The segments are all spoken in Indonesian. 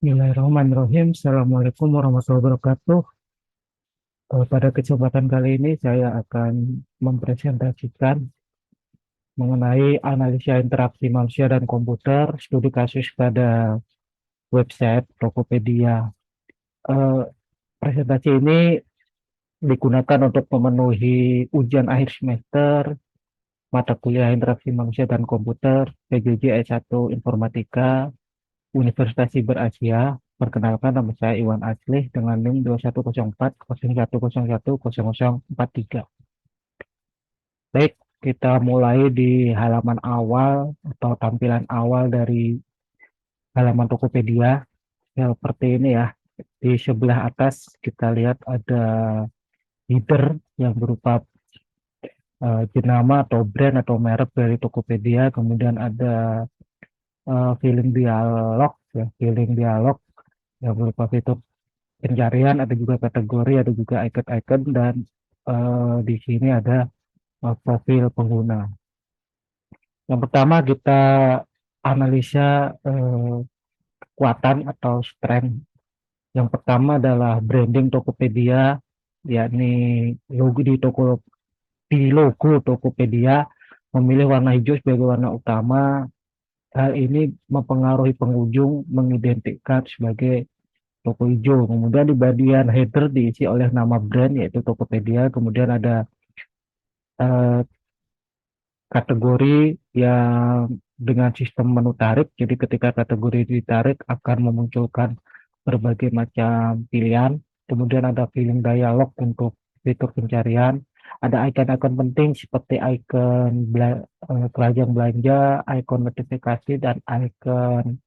Bismillahirrahmanirrahim. Assalamualaikum warahmatullahi wabarakatuh. Pada kesempatan kali ini saya akan mempresentasikan mengenai analisa interaksi manusia dan komputer, studi kasus pada website Tokopedia. Eh, Presentasi ini digunakan untuk memenuhi ujian akhir semester mata kuliah interaksi manusia dan komputer PJJ S1 Informatika Universitas Siber Asia. Perkenalkan, nama saya Iwan Aslih dengan NIM 210401010043. Baik, kita mulai di halaman awal atau tampilan awal dari halaman Tokopedia. Seperti ini ya. Di sebelah atas kita lihat ada header yang berupa jenama atau brand atau merek dari Tokopedia. Kemudian ada feeling dialog, ya, feeling dialog yang berupa fitur pencarian, ada juga kategori, ada juga icon-icon, dan di sini ada profil pengguna. Yang pertama kita analisa kekuatan atau strength. Yang pertama adalah branding Tokopedia, yakni logo Tokopedia memilih warna hijau sebagai warna utama. Hal ini mempengaruhi pengunjung mengidentikan sebagai toko hijau. Kemudian di bagian header diisi oleh nama brand yaitu Tokopedia. Kemudian ada eh, kategori yang dengan sistem menu tarik. Jadi ketika kategori ditarik akan memunculkan berbagai macam pilihan. Kemudian ada feeling dialog untuk fitur pencarian. Ada icon-icon penting seperti icon keranjang belanja, icon notifikasi, dan icon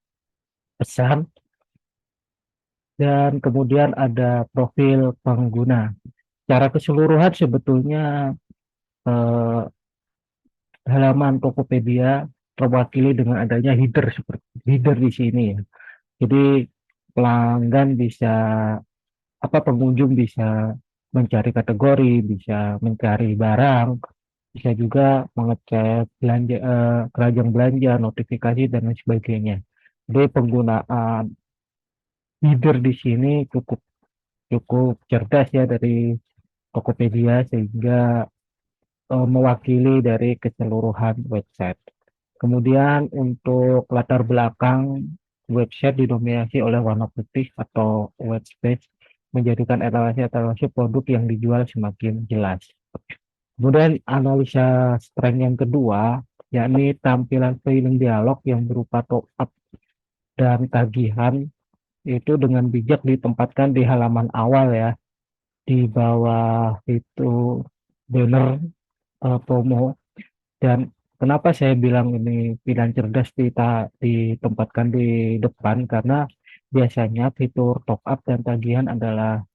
pesan. Dan kemudian ada profil pengguna. Secara keseluruhan sebetulnya eh, halaman Tokopedia terwakili dengan adanya header seperti header di sini ya. Jadi pelanggan bisa pengunjung bisa mencari kategori, bisa mencari barang, bisa juga mengecek belanja keranjang belanja, notifikasi dan lain sebagainya. Jadi penggunaan header di sini cukup cukup cerdas ya dari Tokopedia sehingga mewakili dari keseluruhan website. Kemudian untuk latar belakang website didominasi oleh warna putih atau white space menjadikan etalase-etalase produk yang dijual semakin jelas. Kemudian analisa strength yang kedua, yakni tampilan feeling dialog yang berupa top up dan tagihan itu dengan bijak ditempatkan di halaman awal ya, di bawah itu banner promo. Dan kenapa saya bilang ini pilihan cerdas ditempatkan di depan? Karena biasanya fitur top up dan tagihan adalah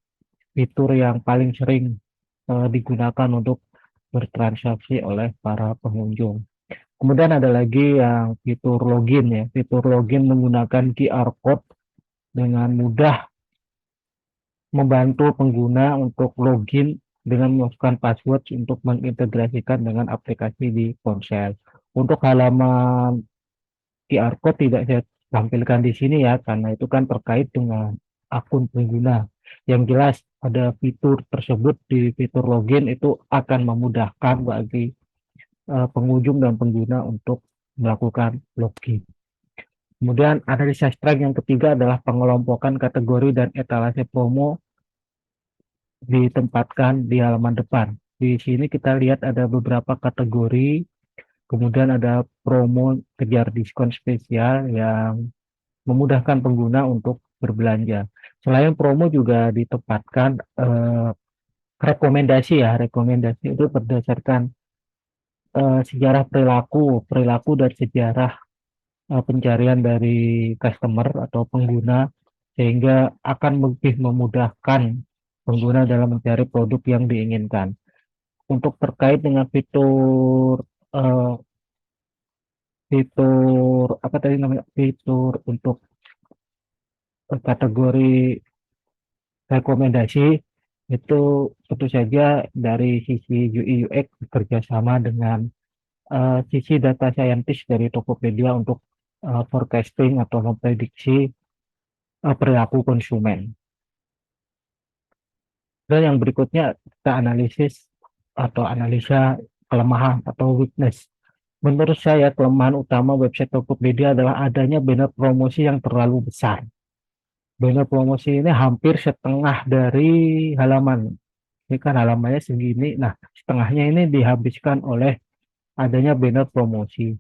fitur yang paling sering digunakan untuk bertransaksi oleh para pengunjung. Kemudian ada lagi yang fitur login ya. Fitur login menggunakan QR code dengan mudah membantu pengguna untuk login dengan memasukkan password untuk mengintegrasikan dengan aplikasi di ponsel. Untuk halaman QR code tidak saya tampilkan di sini ya, karena itu kan terkait dengan akun pengguna. Yang jelas ada fitur tersebut di fitur login itu akan memudahkan bagi pengunjung dan pengguna untuk melakukan login. Kemudian analisa strength yang ketiga adalah pengelompokan kategori dan etalase promo ditempatkan di halaman depan. Di sini kita lihat ada beberapa kategori, kemudian ada promo kejar diskon spesial yang memudahkan pengguna untuk berbelanja. Selain promo juga ditempatkan rekomendasi ya, rekomendasi itu berdasarkan sejarah perilaku, perilaku dan sejarah pencarian dari customer atau pengguna sehingga akan lebih memudahkan pengguna dalam mencari produk yang diinginkan. Untuk terkait dengan fitur eh, fitur apa tadi namanya fitur untuk kategori rekomendasi itu tentu saja dari sisi UI UX bekerja sama dengan sisi data scientist dari Tokopedia untuk forecasting atau memprediksi perilaku konsumen. Dan yang berikutnya kita analisis atau analisa kelemahan atau weakness. Menurut saya kelemahan utama website Tokopedia adalah adanya banner promosi yang terlalu besar. Banner promosi ini hampir setengah dari halaman. Ini kan halamannya segini. Nah, setengahnya ini dihabiskan oleh adanya banner promosi.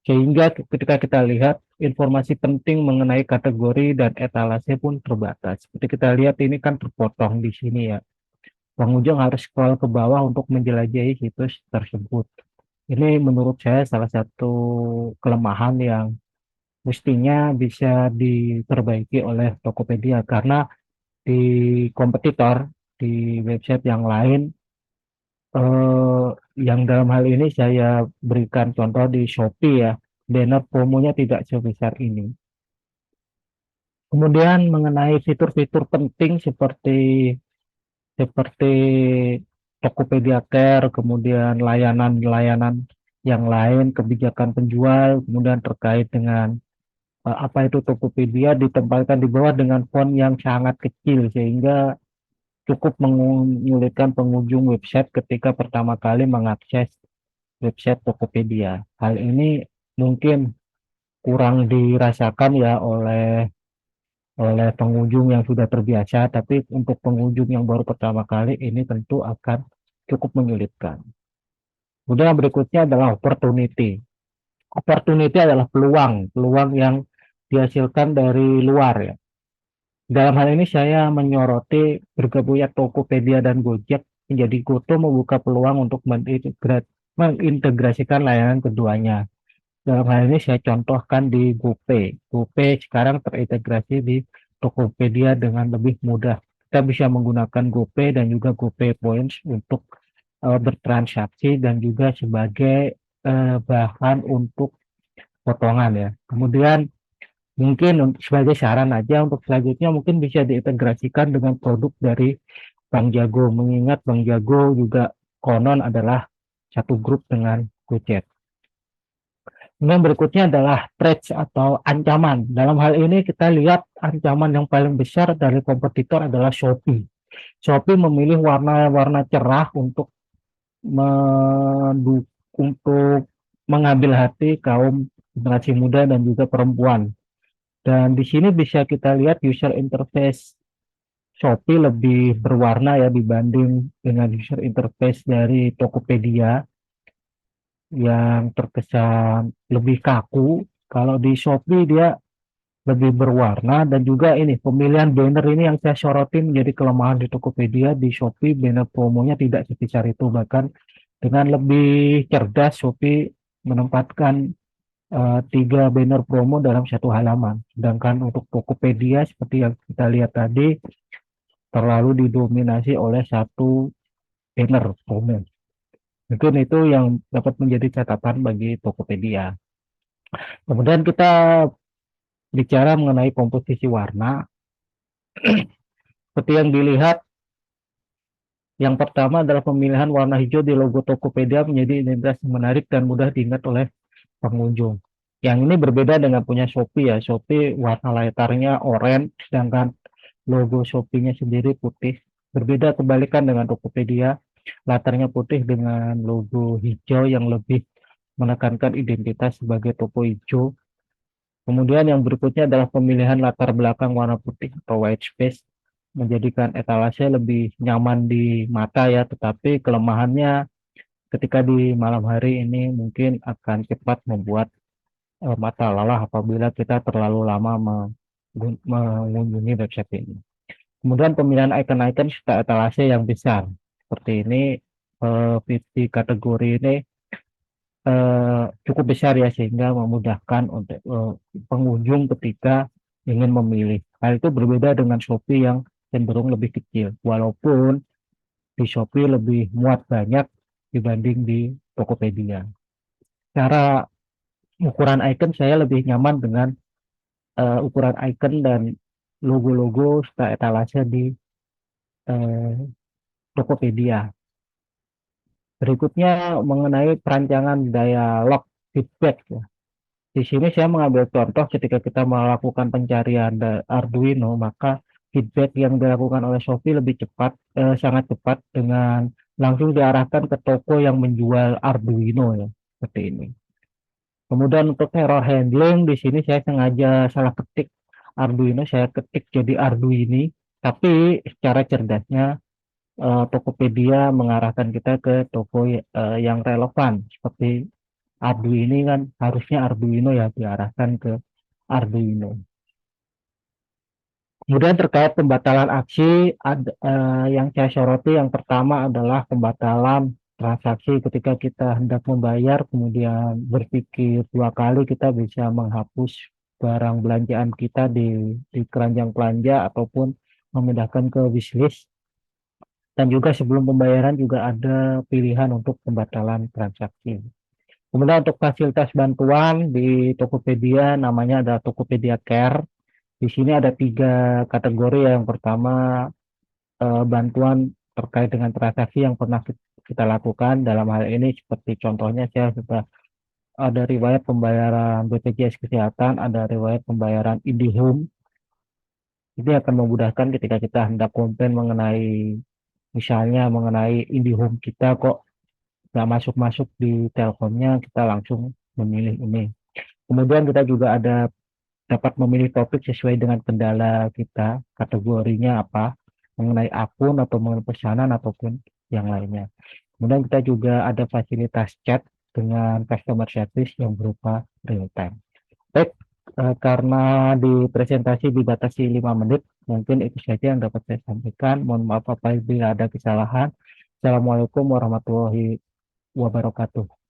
Sehingga ketika kita lihat informasi penting mengenai kategori dan etalase pun terbatas. Seperti kita lihat ini kan terpotong di sini ya. Pengunjung harus scroll ke bawah untuk menjelajahi situs tersebut. Ini menurut saya salah satu kelemahan yang mestinya bisa diperbaiki oleh Tokopedia karena di kompetitor di website yang lain eh, yang dalam hal ini saya berikan contoh di Shopee ya, banner promonya tidak sebesar ini. Kemudian mengenai fitur-fitur penting seperti seperti Tokopedia Care, kemudian layanan-layanan yang lain, kebijakan penjual, kemudian terkait dengan apa itu Tokopedia ditempatkan di bawah dengan font yang sangat kecil sehingga cukup menyulitkan pengunjung website ketika pertama kali mengakses website Tokopedia. Hal ini mungkin kurang dirasakan ya oleh pengunjung yang sudah terbiasa, tapi untuk pengunjung yang baru pertama kali ini tentu akan cukup menyulitkan. Kemudian yang berikutnya adalah opportunity. Opportunity adalah peluang, peluang yang dihasilkan dari luar ya. Dalam hal ini saya menyoroti bergabungnya Tokopedia dan Gojek menjadi GoTo membuka peluang untuk mengintegrasikan layanan keduanya. Dalam hal ini saya contohkan di GoPay. GoPay sekarang terintegrasi di Tokopedia dengan lebih mudah. Kita bisa menggunakan GoPay dan juga GoPay Points untuk bertransaksi dan juga sebagai bahan untuk potongan ya. Kemudian mungkin sebagai saran aja untuk selanjutnya mungkin bisa diintegrasikan dengan produk dari Bang Jago. Mengingat Bang Jago juga konon adalah satu grup dengan Gojek. Kemudian berikutnya adalah threats atau ancaman. Dalam hal ini kita lihat ancaman yang paling besar dari kompetitor adalah Shopee. Shopee memilih warna-warna cerah untuk mengambil hati kaum generasi muda dan juga perempuan. Dan di sini bisa kita lihat user interface Shopee lebih berwarna ya dibanding dengan user interface dari Tokopedia yang terkesan lebih kaku. Kalau di Shopee dia lebih berwarna dan juga ini pemilihan banner ini yang saya soroti menjadi kelemahan di Tokopedia. Di Shopee banner promonya tidak sebesar itu, bahkan dengan lebih cerdas Shopee menempatkan tiga banner promo dalam satu halaman, sedangkan untuk Tokopedia seperti yang kita lihat tadi terlalu didominasi oleh satu banner promo. Mungkin itu yang dapat menjadi catatan bagi Tokopedia. Kemudian kita bicara mengenai komposisi warna. Seperti yang dilihat, yang pertama adalah pemilihan warna hijau di logo Tokopedia menjadi identitas menarik dan mudah diingat oleh pengunjung. Yang ini berbeda dengan punya Shopee ya. Shopee warna latarnya oranye, sedangkan logo Shopee-nya sendiri putih. Berbeda kebalikan dengan Tokopedia, latarnya putih dengan logo hijau yang lebih menekankan identitas sebagai toko hijau. Kemudian yang berikutnya adalah pemilihan latar belakang warna putih atau white space menjadikan etalase lebih nyaman di mata ya, tetapi kelemahannya ketika di malam hari ini mungkin akan cepat membuat mata lelah apabila kita terlalu lama mengunjungi website ini. Kemudian pemilihan icon-icon serta etalase yang besar. Seperti ini, di kategori ini cukup besar ya sehingga memudahkan untuk pengunjung ketika ingin memilih. Hal itu berbeda dengan Shopee yang cenderung lebih kecil. Walaupun di Shopee lebih muat banyak dibanding di Tokopedia. Cara ukuran icon saya lebih nyaman dengan ukuran icon dan logo-logo serta etalase di uh, Tokopedia. Berikutnya mengenai perancangan dialog feedback ya. Di sini saya mengambil contoh ketika kita melakukan pencarian Arduino, maka feedback yang dilakukan oleh Shopee lebih cepat, sangat cepat dengan langsung diarahkan ke toko yang menjual Arduino ya, seperti ini. Kemudian untuk error handling di sini saya sengaja salah ketik Arduino, saya ketik jadi Arduini, tapi secara cerdasnya Tokopedia mengarahkan kita ke toko yang relevan seperti Arduino kan harusnya Arduino ya diarahkan ke Arduino. Kemudian terkait pembatalan aksi yang saya soroti yang pertama adalah pembatalan transaksi ketika kita hendak membayar kemudian berpikir dua kali kita bisa menghapus barang belanjaan kita di keranjang belanja ataupun memindahkan ke wishlist dan juga sebelum pembayaran juga ada pilihan untuk pembatalan transaksi. Kemudian untuk fasilitas bantuan di Tokopedia namanya ada Tokopedia Care. Di sini ada tiga kategori ya. Yang pertama bantuan terkait dengan transaksi yang pernah kita lakukan. Dalam hal ini seperti contohnya saya sudah ada riwayat pembayaran BPJS Kesehatan, ada riwayat pembayaran IndiHome. Ini akan memudahkan ketika kita hendak komplain mengenai misalnya mengenai IndiHome kita kok nggak masuk-masuk di teleponnya, kita langsung memilih ini. Kemudian kita juga ada dapat memilih topik sesuai dengan kendala kita, kategorinya apa, mengenai akun atau mengenai pesanan ataupun yang lainnya. Kemudian kita juga ada fasilitas chat dengan customer service yang berupa real time. Baik, karena di presentasi dibatasi 5 menit, mungkin itu saja yang dapat saya sampaikan. Mohon maaf apabila ada kesalahan. Assalamualaikum warahmatullahi wabarakatuh.